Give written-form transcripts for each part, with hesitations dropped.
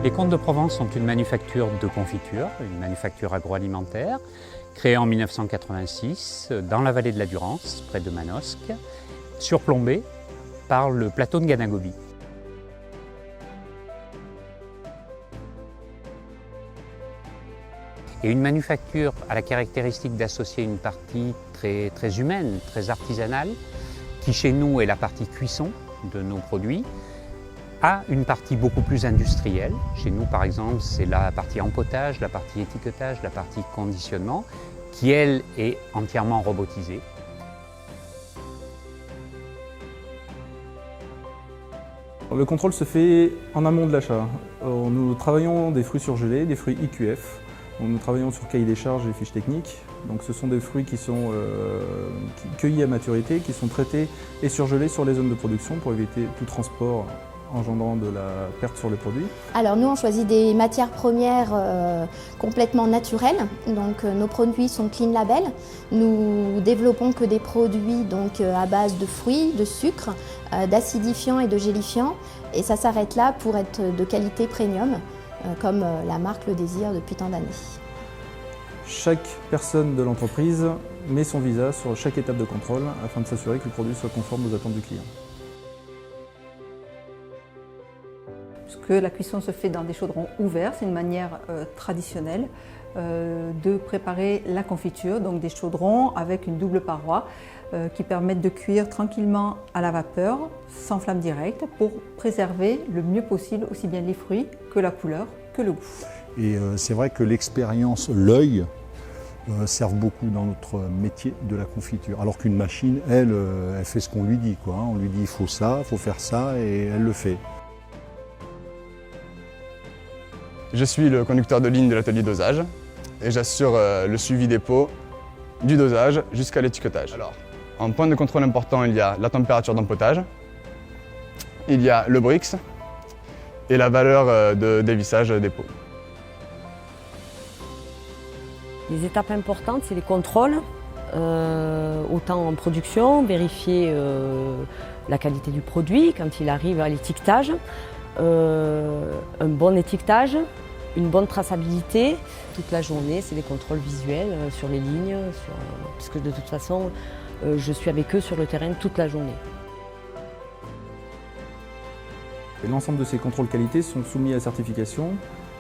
Les Comtes de Provence sont une manufacture de confiture, une manufacture agroalimentaire, créée en 1986 dans la vallée de la Durance, près de Manosque, surplombée par le plateau de Ganagobi. Et une manufacture a la caractéristique d'associer une partie très humaine, très artisanale, qui chez nous est la partie cuisson de nos produits, à une partie beaucoup plus industrielle. Chez nous, par exemple, c'est la partie empotage, la partie étiquetage, la partie conditionnement, qui, elle, est entièrement robotisée. Le contrôle se fait en amont de l'achat. Nous travaillons des fruits surgelés, des fruits IQF. Nous travaillons sur cahier des charges et fiches techniques. Donc ce sont des fruits qui sont cueillis à maturité, qui sont traités et surgelés sur les zones de production pour éviter tout transport engendrant de la perte sur le produit. Alors nous on choisit des matières premières complètement naturelles, donc nos produits sont clean label. Nous développons que des produits donc, à base de fruits, de sucre, d'acidifiants et de gélifiants, et ça s'arrête là pour être de qualité premium, comme la marque le désire depuis tant d'années. Chaque personne de l'entreprise met son visa sur chaque étape de contrôle afin de s'assurer que le produit soit conforme aux attentes du client. Puisque la cuisson se fait dans des chaudrons ouverts, c'est une manière traditionnelle de préparer la confiture, donc des chaudrons avec une double paroi qui permettent de cuire tranquillement à la vapeur, sans flamme directe, pour préserver le mieux possible aussi bien les fruits que la couleur, que le goût. Et c'est vrai que l'expérience, l'œil, servent beaucoup dans notre métier de la confiture. Alors qu'une machine, elle fait ce qu'on lui dit, quoi. On lui dit il faut ça, il faut faire ça, et elle le fait. Je suis le conducteur de ligne de l'atelier dosage et j'assure le suivi des pots, du dosage jusqu'à l'étiquetage. Alors, en point de contrôle important, il y a la température d'empotage, il y a le Brix et la valeur de dévissage des pots. Les étapes importantes, c'est les contrôles, autant en production, vérifier la qualité du produit quand il arrive à l'étiquetage, un bon étiquetage, une bonne traçabilité. Toute la journée, c'est des contrôles visuels sur les lignes, puisque de toute façon, je suis avec eux sur le terrain toute la journée. L'ensemble de ces contrôles qualité sont soumis à certification.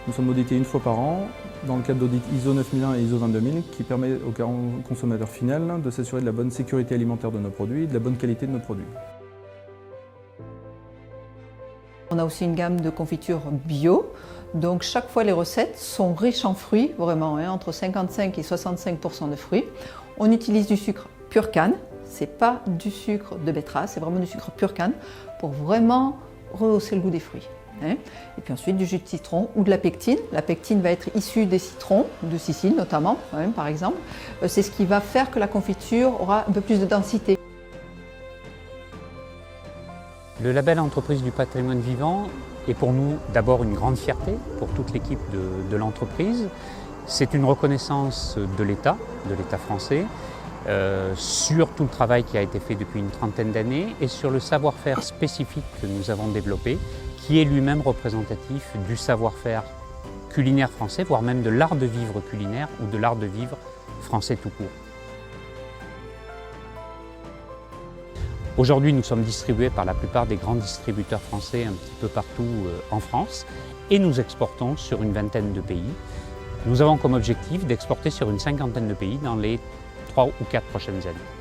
Nous sommes audités une fois par an dans le cadre d'audit ISO 9001 et ISO 22000 qui permet au consommateur final de s'assurer de la bonne sécurité alimentaire de nos produits et de la bonne qualité de nos produits. On a aussi une gamme de confitures bio, donc chaque fois les recettes sont riches en fruits, vraiment, entre 55 et 65% de fruits. On utilise du sucre pur canne, c'est pas du sucre de betterave, c'est vraiment du sucre pur canne pour vraiment rehausser le goût des fruits. Et puis ensuite du jus de citron ou de la pectine. La pectine va être issue des citrons, de Sicile notamment, par exemple. C'est ce qui va faire que la confiture aura un peu plus de densité. Le label Entreprise du patrimoine vivant est pour nous d'abord une grande fierté pour toute l'équipe de l'entreprise. C'est une reconnaissance de l'État français, sur tout le travail qui a été fait depuis une trentaine d'années et sur le savoir-faire spécifique que nous avons développé, qui est lui-même représentatif du savoir-faire culinaire français, voire même de l'art de vivre culinaire ou de l'art de vivre français tout court. Aujourd'hui, nous sommes distribués par la plupart des grands distributeurs français un petit peu partout en France et nous exportons sur une vingtaine de pays. Nous avons comme objectif d'exporter sur une cinquantaine de pays dans les 3 ou 4 prochaines années.